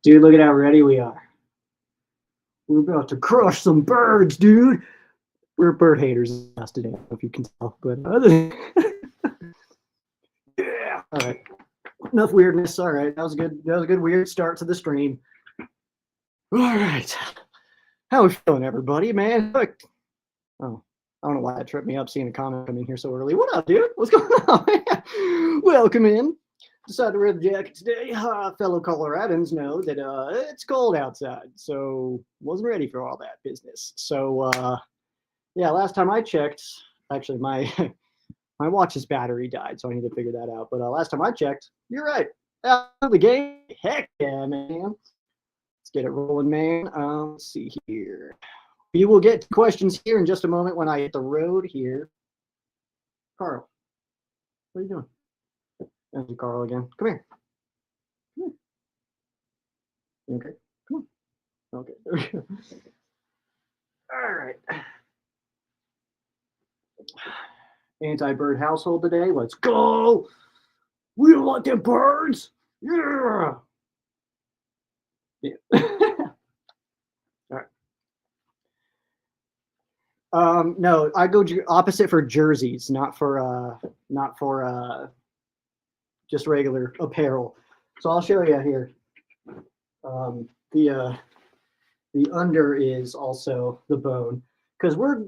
Dude, look at how ready we are. We're about to crush some birds, dude. We're bird haters today, I don't know if you can tell. But yeah. All right. Enough weirdness. All right. That was good. That was a good weird start to the stream. All right. How we feeling, everybody, man? Oh, I don't know why that tripped me up seeing a comment come in here so early. What up, dude? What's going on? Welcome in. Decided to wear the jacket today. Fellow Coloradans know that it's cold outside, so wasn't ready for all that business. So yeah, last time I checked, actually my my watch's battery died, so I need to figure that out. But last time I checked, you're right. The game, heck yeah, man. Let's get it rolling, man. Let's see here. We will get to questions here in just a moment when I hit the road here. Carl, what are you doing? There's Carl again. Come here. Come here. Okay. Come on. Okay. There we go. All right. Anti-bird household today. Let's go. We don't want them birds. Yeah. Yeah. All right. No, I go opposite for jerseys, not for just regular apparel. So I'll show you here. The under is also the bone because we're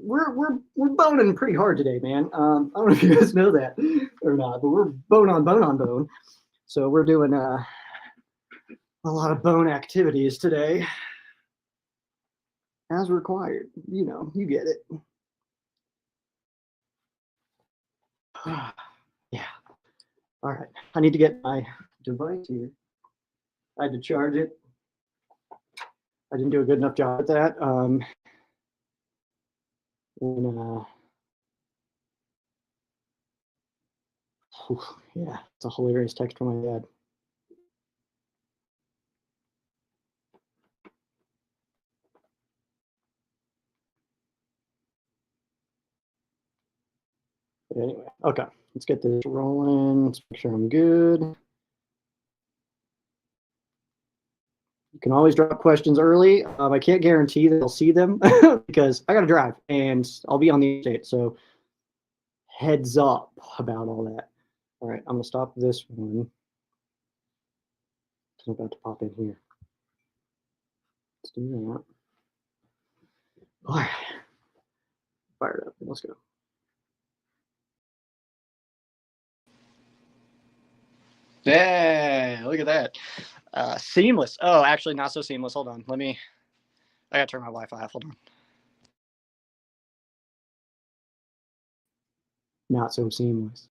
boning pretty hard today, man. I don't know if you guys know that or not, but we're bone on bone. So we're doing a lot of bone activities today, as required. You know, you get it. Yeah. All right. I need to get my device here. I had to charge it. I didn't do a good enough job at that. Yeah, it's a hilarious text from my dad. But anyway, okay, let's get this rolling. Let's make sure I'm good. You can always drop questions early. I can't guarantee that I'll see them because I got to drive and I'll be on the interstate. So heads up about all that. All right, I'm going to stop this one. I'm about to pop in here. Let's do that. All right. Fire it up. Let's go. Yeah, look at that. Seamless. Oh, actually not so seamless. Hold on. I gotta turn my Wi-Fi off. Hold on. Not so seamless.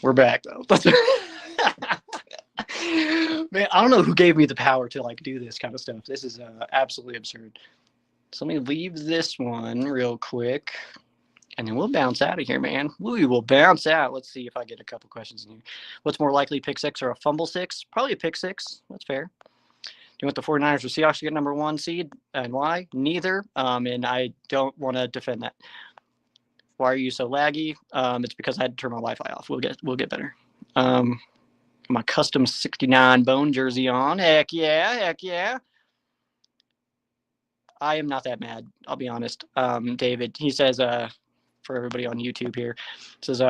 We're back though. Man, I don't know who gave me the power to like do this kind of stuff. This is absolutely absurd. So let me leave this one real quick. And then we'll bounce out of here, man. We will bounce out. Let's see if I get a couple questions in here. What's more likely, pick six or a fumble six? Probably a pick six. That's fair. Do you want the 49ers or Seahawks to get number one seed? And why? Neither. And I don't want to defend that. Why are you so laggy? It's because I had to turn my Wi-Fi off. We'll get better. My custom 69 bone jersey on. Heck yeah. Heck yeah. I am not that mad. I'll be honest. David, he says, for everybody on YouTube here, says,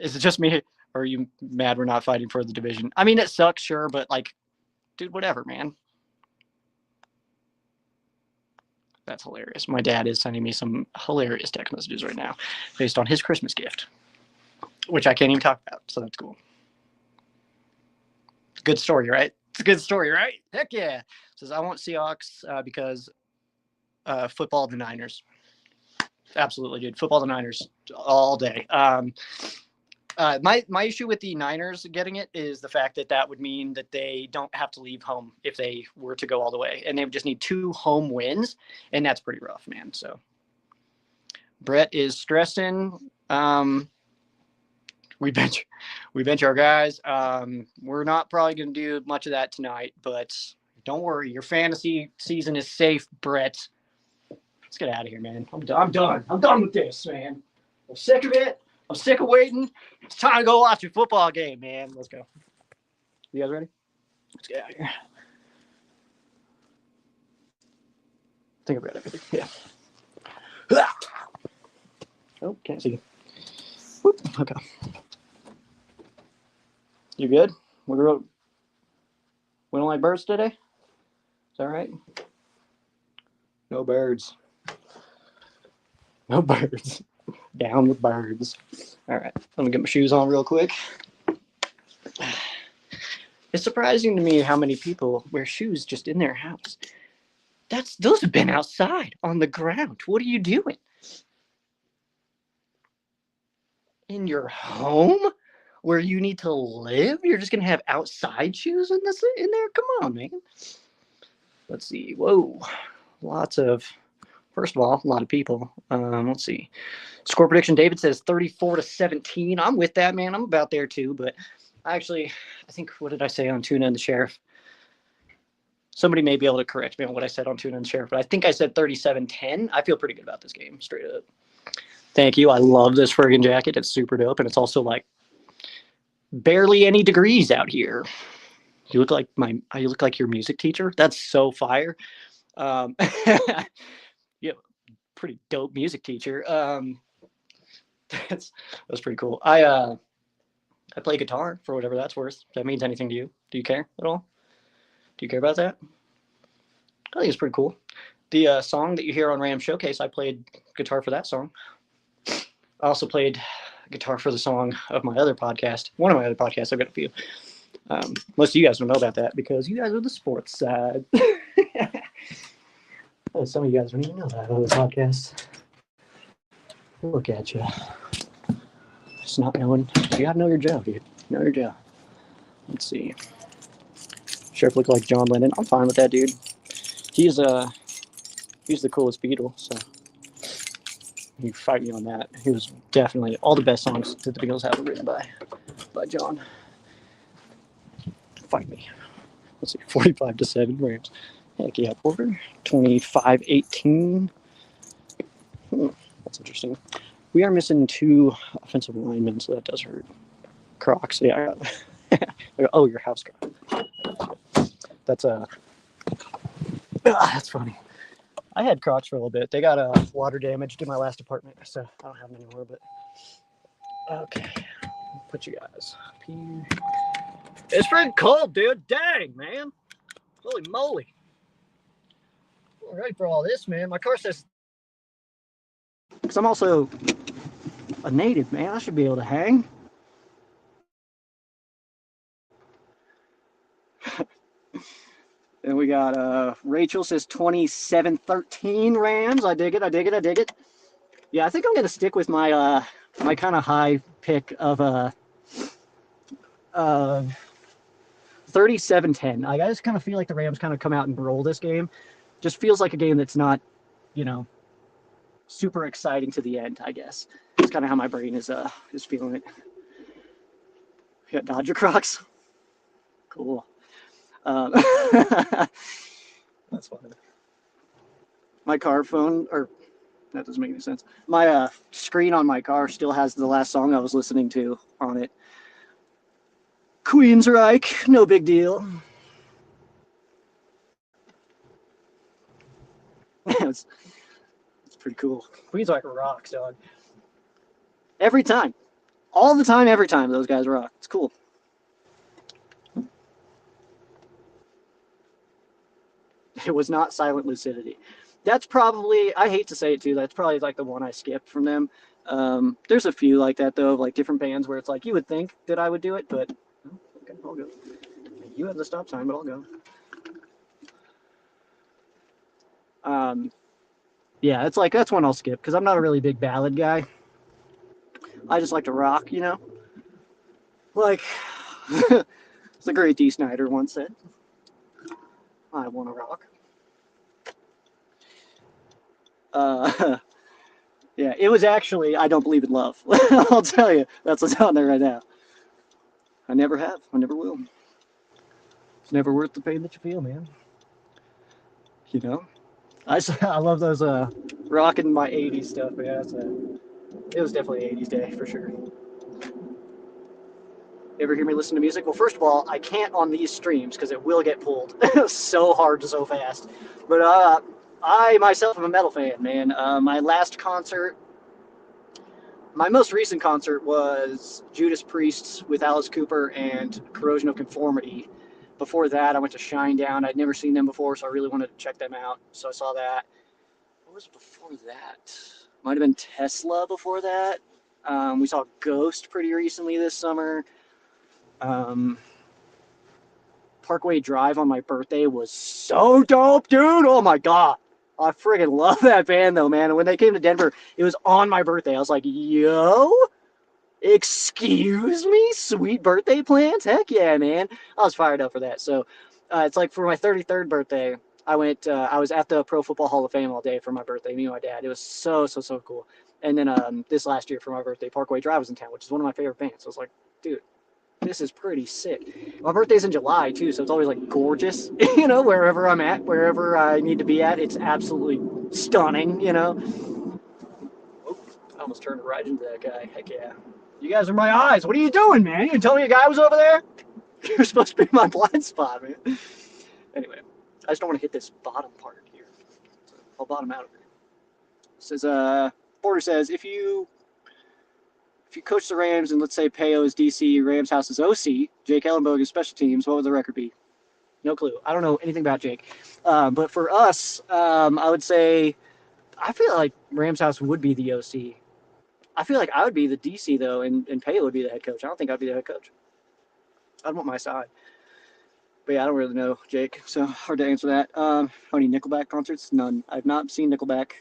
is it just me? Or are you mad we're not fighting for the division? I mean, it sucks, sure, but like, dude, whatever, man. That's hilarious. My dad is sending me some hilarious text messages right now based on his Christmas gift, which I can't even talk about. So that's cool. Good story, right? It's a good story, right? Heck yeah. Says, I want Seahawks because football the Niners. Absolutely, dude. Football the Niners all day. My issue with the Niners getting it is the fact that would mean that they don't have to leave home if they were to go all the way, and they would just need 2 home wins, and that's pretty rough, man. So Brett is stressing. We bench our guys. We're not probably going to do much of that tonight, but don't worry, your fantasy season is safe, Brett. Let's get out of here, man. I'm done. I'm done with this, man. I'm sick of it. I'm sick of waiting. It's time to go watch a football game, man. Let's go. You guys ready? Let's get out of here. I think I've got everything. Yeah. Oh, can't see. Whoop. Okay. You good? We don't like birds today? Is that right? No birds. No birds. Down with birds. All right. Let me get my shoes on real quick. It's surprising to me how many people wear shoes just in their house. Those have been outside on the ground. What are you doing? In your home? Where you need to live? You're just gonna have outside shoes in there? Come on, man. Let's see. Whoa. First of all, a lot of people. Let's see. Score prediction, David says 34-17. I'm with that, man. I'm about there too, but I think, what did I say on Tuna and the Sheriff? Somebody may be able to correct me on what I said on Tuna and the Sheriff, but I think I said 37-10. I feel pretty good about this game, straight up. Thank you. I love this friggin' jacket. It's super dope, and it's also like barely any degrees out here. You look like your music teacher. That's so fire. Yeah, pretty dope music teacher. That's pretty cool. I play guitar for whatever that's worth. If that means anything to you. Do you care at all? Do you care about that? I think it's pretty cool. The song that you hear on Ram Showcase, I played guitar for that song. I also played guitar for the song of my other podcast. One of my other podcasts. I've got a few. Most of you guys don't know about that because you guys are the sports side. Oh, some of you guys don't even know that other podcast. Look at you. Just not knowing. You gotta know your Joe, dude. Know your Joe. Let's see. Sheriff looked like John Lennon. I'm fine with that, dude. He's the coolest Beatle, so you fight me on that. He was definitely all the best songs that the Beatles have were written by John. Fight me. Let's see, 45-7 Rams. Heck yeah, Porter. 25-18. That's interesting. We are missing 2 offensive linemen, so that does hurt. Crocs, yeah. Oh, your house Crocs. That's that's funny. I had Crocs for a little bit. They got water damaged in my last apartment, so I don't have them anymore. But okay, put you guys up here. It's pretty cold, dude. Dang, man. Holy moly. I'm ready for all this, man. My car says, because I'm also a native, man. I should be able to hang. And we got Rachel says 27-13 Rams. I dig it. Yeah, I think I'm gonna stick with my my kind of high pick of 37-10. I just kind of feel like the Rams kind of come out and roll this game. Just feels like a game that's not, super exciting to the end, I guess. It's kind of how my brain is feeling it. We got Dodger Crocs. Cool. That's funny. My car phone, or that doesn't make any sense. My screen on my car still has the last song I was listening to on it. Queensryche, no big deal. it's pretty cool. Queensryche rocks, dog. Every time. All the time, every time, those guys rock. It's cool. It was not Silent Lucidity. That's probably, I hate to say it too, that's probably like the one I skipped from them. There's a few like that though, like different bands where it's like you would think that I would do it, but okay, I'll go. You have the stop sign, but I'll go. Yeah, it's like that's one I'll skip because I'm not a really big ballad guy. I just like to rock, Like the great D. Snyder once said, I want to rock. Yeah, it was actually I Don't Believe in Love. I'll tell you, that's what's on there right now. I never have. I never will. It's never worth the pain that you feel, man. I love those rocking my 80s stuff, man. It was definitely 80s day for sure. ever hear me listen to music? Well, first of all, I can't on these streams because it will get pulled so hard so fast. But I myself am a metal fan, man. My most recent concert was Judas Priest's with Alice Cooper and Corrosion of Conformity. Before that, I went to Shinedown. I'd never seen them before, so I really wanted to check them out. So I saw that. What was before that? Might have been Tesla before that. We saw Ghost pretty recently this summer. Parkway Drive on my birthday was so dope, dude. Oh my god. I friggin' love that band though, man. And when they came to Denver, it was on my birthday. I was like, yo, excuse me? Sweet birthday plans? Heck yeah, man. I was fired up for that. So it's like for my 33rd birthday, I was at the Pro Football Hall of Fame all day for my birthday, me and my dad. It was so cool. And then this last year for my birthday, Parkway Drive was in town, which is one of my favorite bands. So I was like, dude, this is pretty sick. My birthday's in July too, so it's always like gorgeous, wherever I'm at, wherever I need to be at, it's absolutely stunning. Oh, I almost turned right into that guy. Heck yeah. You guys are my eyes. What are you doing, man? You tell me a guy was over there? You're supposed to be my blind spot, man. Anyway, I just don't want to hit this bottom part here. So I'll bottom out of it. It says, Porter says, if you coach the Rams and let's say Peo is DC, Rams house is OC, Jake Ellenbogen is special teams, what would the record be? No clue. I don't know anything about Jake. But for us, I would say I feel like Rams house would be the OC. I feel like I would be the DC though, and Peo would be the head coach. I don't think I'd be the head coach. I'd want my side. But yeah, I don't really know Jake, so hard to answer that. How many Nickelback concerts? None. I've not seen Nickelback.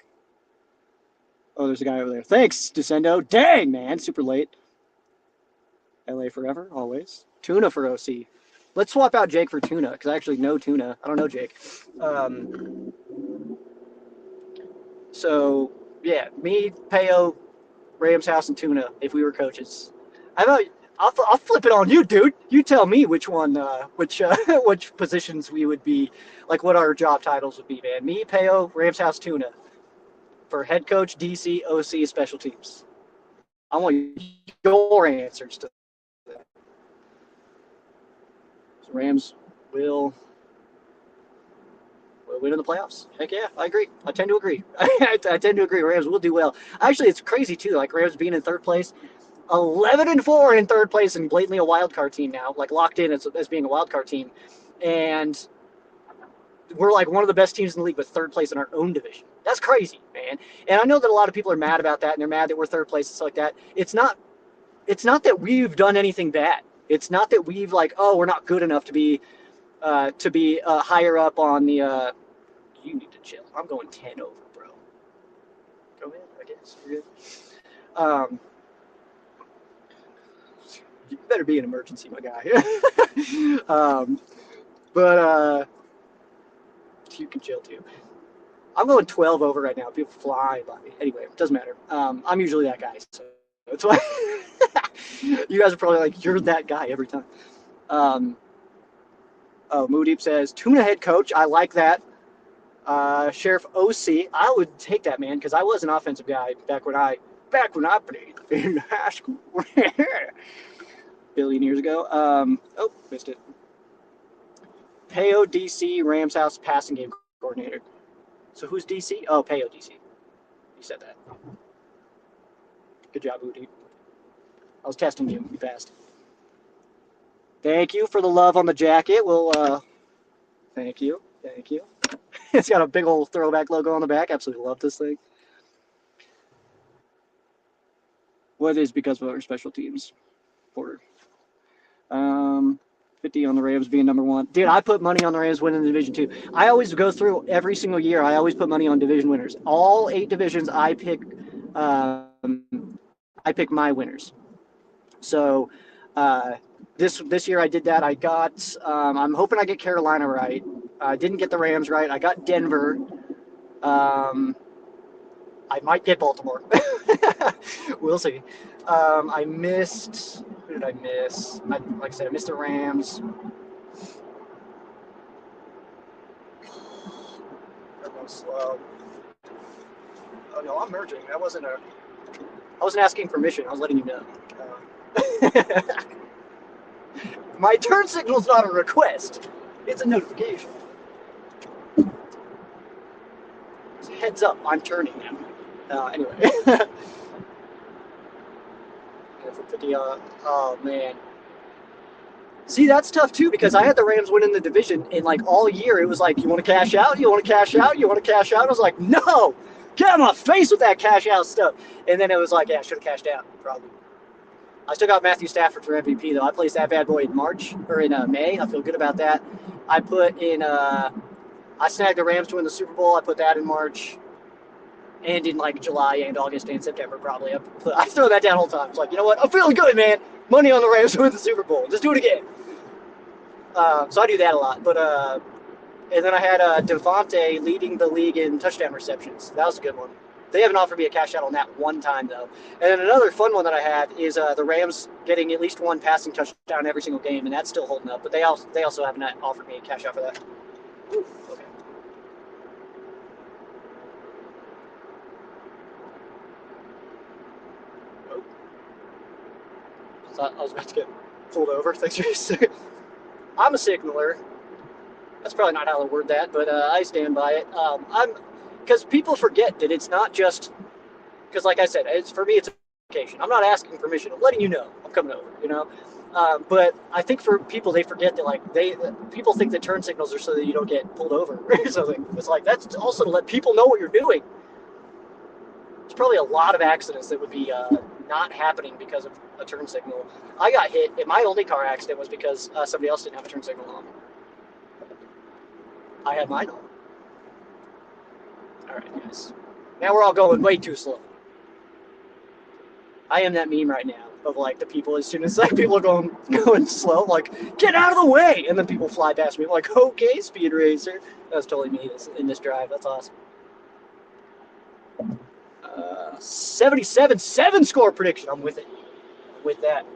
Oh, there's a guy over there. Thanks, Descendo. Dang, man, super late. LA forever, always. Tuna for OC. Let's swap out Jake for Tuna, because I actually know Tuna. I don't know Jake. So, yeah, me, Peo, Rams house, and Tuna, if we were coaches. I'll flip it on you, dude. You tell me which one, which positions we would be, like what our job titles would be, man. Me, Peo, Rams house, Tuna. For head coach, DC, OC, special teams. I want your answers to that. So Rams will win in the playoffs. Heck yeah, I agree. I tend to agree. I tend to agree. Rams will do well. Actually, it's crazy too. Like Rams being in third place, 11-4 in third place, and blatantly a wild card team now. Like locked in as being a wild card team, and we're like one of the best teams in the league with third place in our own division. That's crazy, man. And I know that a lot of people are mad about that, and they're mad that we're third place and stuff like that. It's not that we've done anything bad. It's not that we've we're not good enough to be higher up on the. You need to chill. I'm going 10 over, bro. Go ahead, I guess. You're good. You better be an emergency, my guy. But you can chill too. I'm going 12 over right now. People fly by me. Anyway, it doesn't matter. I'm usually that guy, so that's why you guys are probably like, you're that guy every time. Moodeep says, Tuna head coach. I like that. Sheriff OC. I would take that, man, because I was an offensive guy back when I played in high school. Billion years ago. Missed it. Peo DC, Rams house passing game coordinator. So who's DC? Oh, Peo DC. You said that. Good job, Udi. I was testing you. You passed. Thank you for the love on the jacket. Thank you. It's got a big old throwback logo on the back. Absolutely love this thing. What is because of our special teams? Porter. 50 on the Rams being number one. Dude, I put money on the Rams winning the division too. I always go through every single year. I always put money on division winners. All 8 divisions, I pick my winners. So this year I did that. I got. I'm hoping I get Carolina right. I didn't get the Rams right. I got Denver. I might get Baltimore. We'll see. I missed. Who did I miss? Like I said, I missed the Rams. They're going slow. Oh no, I'm merging. I wasn't asking permission. I was letting you know. My turn signal's not a request. It's a notification. Heads up, I'm turning now. Anyway. 50, oh, man. See, that's tough, too, because I had the Rams winning the division, and, like, all year it was like, you want to cash out? You want to cash out? You want to cash out? I was like, no! Get out of my face with that cash out stuff. And then it was like, yeah, I should have cashed out, probably. I still got Matthew Stafford for MVP, though. I placed that bad boy in March, or in May. I feel good about that. I put in, I snagged the Rams to win the Super Bowl. I put that in March. And in, like, July and August and September, probably. I throw that down all the time. It's like, you know what? I'm feeling good, man. Money on the Rams to win the Super Bowl. Just do it again. So I do that a lot. But, and then I had Devontae leading the league in touchdown receptions. That was a good one. They haven't offered me a cash out on that one time, though. And then another fun one that I had is the Rams getting at least one passing touchdown every single game, and that's still holding up. But they also have not offered me a cash out for that. Ooh, okay. Oh. I thought I was about to get pulled over. Thanks for a second. I'm a signaler. That's probably not how to word that, but I stand by it. Because people forget that it's not just, because like I said, for me it's a vacation. I'm not asking permission. I'm letting you know I'm coming over, you know. But I think for people, they forget that, like, people think that turn signals are so that you don't get pulled over or something. It's like, that's also to let people know what you're doing. There's probably a lot of accidents that would be not happening because of a turn signal. I got hit, and my only car accident was because somebody else didn't have a turn signal on. I had mine on. All right, guys. Now we're all going way too slow. I am that meme right now of, like, the people, as soon as, like, people are going slow, I'm like, get out of the way, and then people fly past me. I'm like, okay, Speed Racer. That was totally me in this drive. That's awesome. 77-7 score prediction. I'm with it. With that,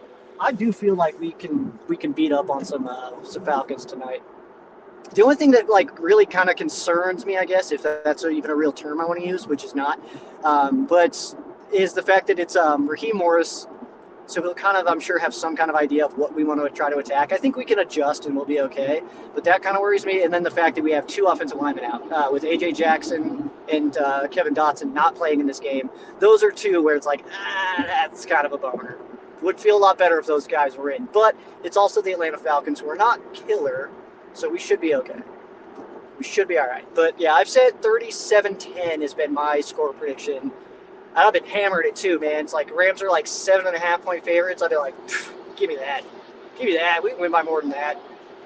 I do feel like we can beat up on some Falcons tonight. The only thing that, like, really kind of concerns me, I guess, if that's even a real term I want to use, which is not, but is the fact that it's Raheem Morris. So we'll kind of, I'm sure, have some kind of idea of what we want to try to attack. I think we can adjust and we'll be okay. But that kind of worries me. And then the fact that we have two offensive linemen out, with A.J. Jackson and Kevin Dotson not playing in this game. Those are two where it's like, that's kind of a bummer. Would feel a lot better if those guys were in. But it's also the Atlanta Falcons, who are not killer, so we should be okay. We should be all right. But, yeah, I've said 37-10 has been my score prediction. I've been hammered it too, man. It's like Rams are like 7.5-point favorites. I'd be like, give me that. Give me that. We can win by more than that.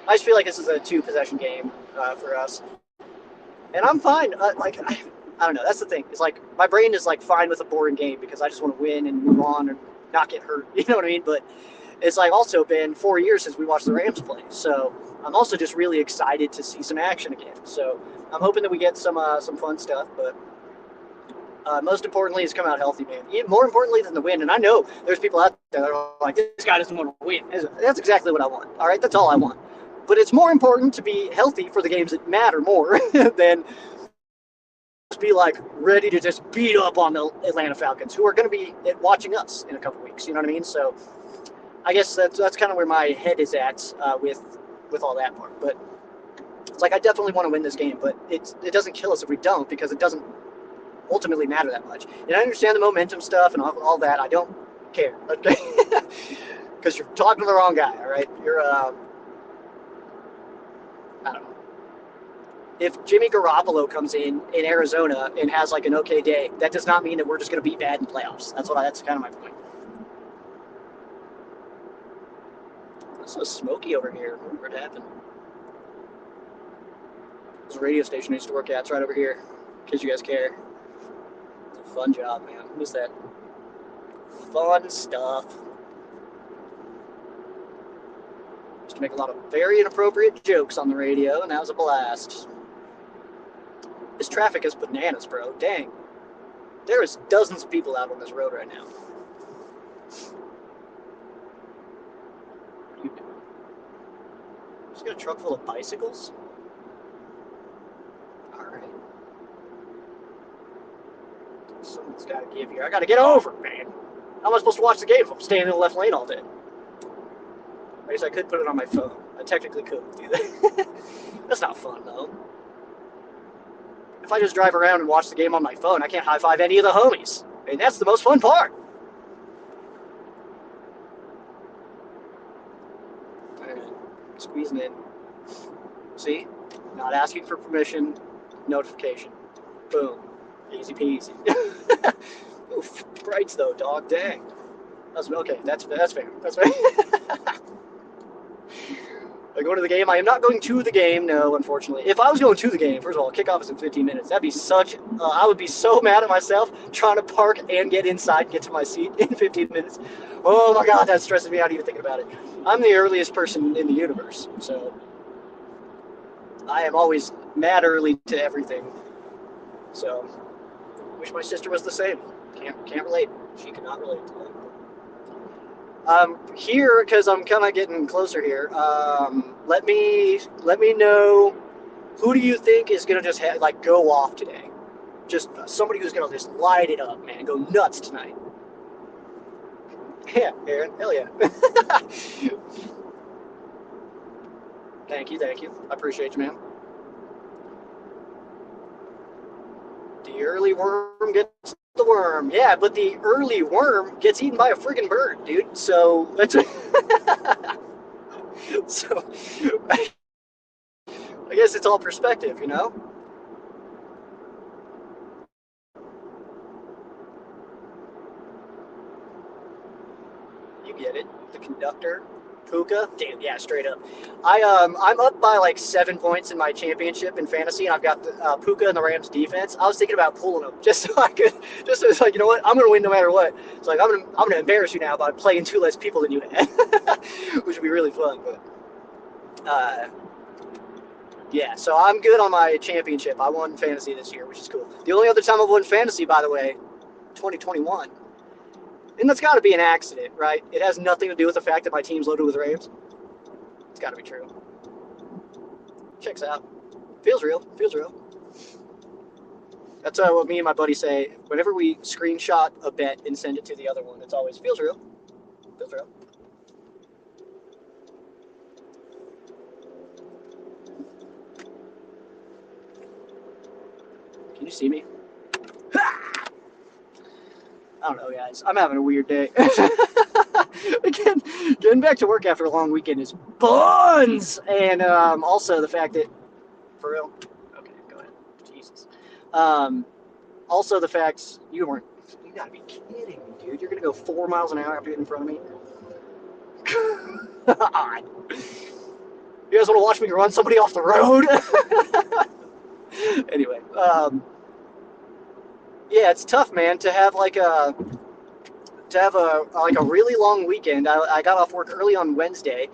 I just feel like this is a 2-possession game for us. And I'm fine. I don't know. That's the thing. It's like my brain is like fine with a boring game because I just want to win and move on and not get hurt. You know what I mean? But it's like also been 4 years since we watched the Rams play. So I'm also just really excited to see some action again. So I'm hoping that we get some fun stuff, but most importantly is come out healthy, man. Even more importantly than the win. And I know there's people out there that are like, this guy doesn't want to win. That's exactly what I want. All right, that's all I want. But it's more important to be healthy for the games that matter more than just be like ready to just beat up on the Atlanta Falcons, who are going to be watching us in a couple weeks. You know what I mean? So I guess that's kind of where my head is at with all that part. But it's like I definitely want to win this game, but it doesn't kill us if we don't, because it doesn't ultimately matter that much. And I understand the momentum stuff and all that. I don't care, okay? Because you're talking to the wrong guy, all right? You're, I don't know. If Jimmy Garoppolo comes in Arizona and has like an okay day, that does not mean that we're just going to be bad in playoffs. That's kind of my point. It's so smoky over here. Where'd it happen? There's a radio station I used to work at. It's right over here, in case you guys care. It's a fun job, man. Who's that? Fun stuff. Used to make a lot of very inappropriate jokes on the radio, and that was a blast. This traffic is bananas, bro. Dang. There is dozens of people out on this road right now. What are you doing? Just got a truck full of bicycles? Alright. Someone's got to give here. I got to get over, man. How am I supposed to watch the game if I'm staying in the left lane all day? I guess I could put it on my phone. I technically could do that. That's not fun, though. If I just drive around and watch the game on my phone, I can't high-five any of the homies. And that's the most fun part. Alright, squeezing in. See? Not asking for permission. Notification. Boom. Easy peasy. Oof. Brights, though, dog. Dang. That's, okay, that's fair. That's fair. I go to the game. I am not going to the game, no, unfortunately. If I was going to the game, first of all, kickoff is in 15 minutes. That'd be such. I would be so mad at myself trying to park and get inside, get to my seat in 15 minutes. Oh my God, that stresses me out even thinking about it. I'm the earliest person in the universe, so I am always mad early to everything. So, wish my sister was the same. Can't relate. She cannot relate to that. Here, because I'm kind of getting closer here. Let me know, who do you think is gonna just go off today? Just somebody who's gonna just light it up, man, go nuts tonight. Yeah, Aaron, hell yeah. Thank you. I appreciate you, man. The early worm gets the worm. Yeah, but the early worm gets eaten by a friggin' bird, dude. So that's so I guess it's all perspective, you know? You get it. The conductor. Puka, damn, yeah, straight up. I'm up by like 7 points in my championship in fantasy, and I've got the, Puka and the Rams defense. I was thinking about pulling them just so I could, just so it's like, you know what, I'm gonna win no matter what. It's like I'm gonna embarrass you now by playing 2 less people than you had, which would be really fun. But yeah, so I'm good on my championship. I won fantasy this year, which is cool. The only other time I've won fantasy, by the way, 2021. And that's got to be an accident, right? It has nothing to do with the fact that my team's loaded with Rams. It's got to be true. Checks out. Feels real. That's what me and my buddy say. Whenever we screenshot a bet and send it to the other one, it's always feels real. Feels real. Can you see me? I don't know, guys. I'm having a weird day. Again, getting back to work after a long weekend is buns. And also the fact that, for real. Okay, go ahead. Jesus. Also the fact you gotta be kidding me, dude. You're gonna go 4 miles an hour after getting in front of me. God. You guys want to watch me run somebody off the road? Anyway, yeah, it's tough, man, to have a really long weekend. I got off work early on Wednesday,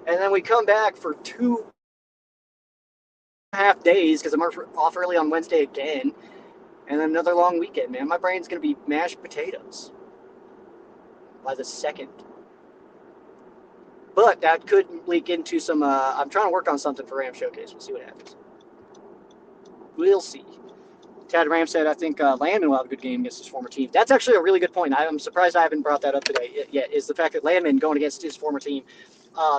and then we come back for 2.5 days because I'm off early on Wednesday again, and then another long weekend, man. My brain's gonna be mashed potatoes by the second. But that could leak into some. I'm trying to work on something for Ram Showcase. We'll see what happens. We'll see. Tad Ram said, I think Landman will have a good game against his former team. That's actually a really good point. I'm surprised I haven't brought that up today yet, is the fact that Landman going against his former team.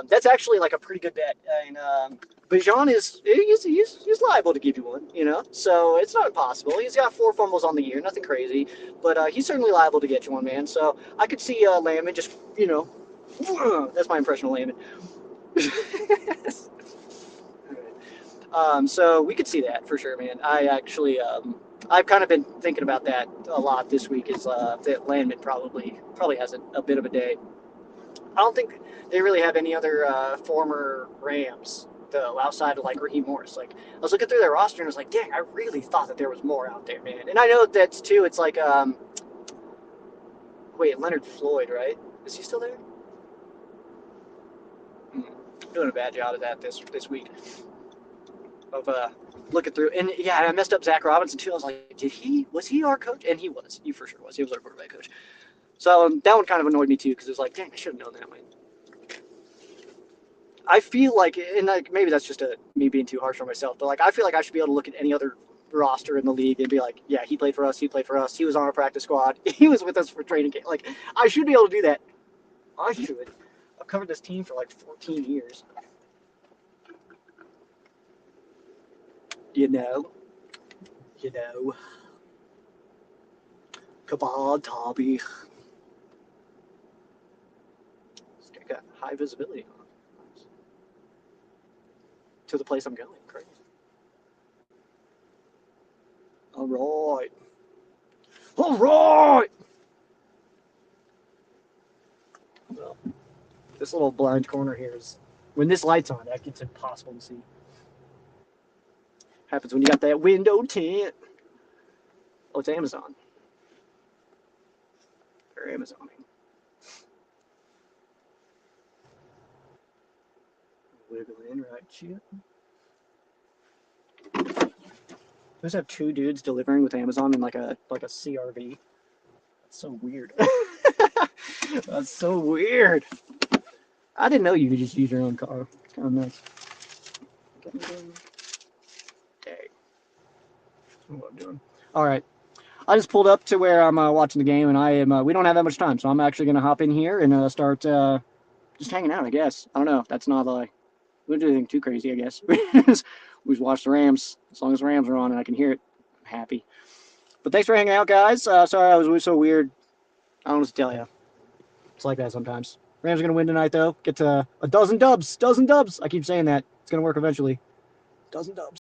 That's actually like a pretty good bet. And Bijan he's liable to give you one, you know? So it's not impossible. He's got 4 fumbles on the year, nothing crazy. But he's certainly liable to get you one, man. So I could see Landman just, you know, that's my impression of Landman. So we could see that for sure, man. I actually, I've kind of been thinking about that a lot this week. Is that Landman probably has a bit of a day. I don't think they really have any other former Rams though, outside of like Raheem Morris. Like I was looking through their roster and I was like, dang, I really thought that there was more out there, man. And I know that's too. It's like, wait, Leonard Floyd, right? Is he still there? Doing a bad job of that this week. Of looking through, and yeah, I messed up Zach Robinson too. I was like, was he our coach? And he for sure was. He was our quarterback coach. So that one kind of annoyed me too, because it was like, dang, I should have known that one. I feel like, and like maybe that's just me being too harsh on myself, but like I feel like I should be able to look at any other roster in the league and be like, yeah, he played for us, he was on our practice squad, he was with us for training camp. Like I should be able to do that. I should. I've covered this team for like 14 years. You know. Come on, Tommy. It's got high visibility on it. To the place I'm going. Crazy. All right. Well, this little blind corner here is, when this light's on, that gets impossible to see. Happens when you got that window tint. Oh, it's Amazon. They're Amazoning. Wiggle in, right, shit. Those have two dudes delivering with Amazon in like a CRV. That's so weird. That's so weird. I didn't know you could just use your own car. It's kind of nuts. Okay. What I'm doing. All right. I just pulled up to where I'm watching the game, and I am. We don't have that much time, so I'm actually gonna hop in here and start just hanging out. I guess. I don't know. That's not like we don't do anything too crazy. I guess we just watch the Rams. As long as the Rams are on and I can hear it, I'm happy. But thanks for hanging out, guys. Sorry I was so weird. I don't know what to tell you. It's like that sometimes. Rams are gonna win tonight, though. Get to a dozen dubs. I keep saying that. It's gonna work eventually. Dozen dubs.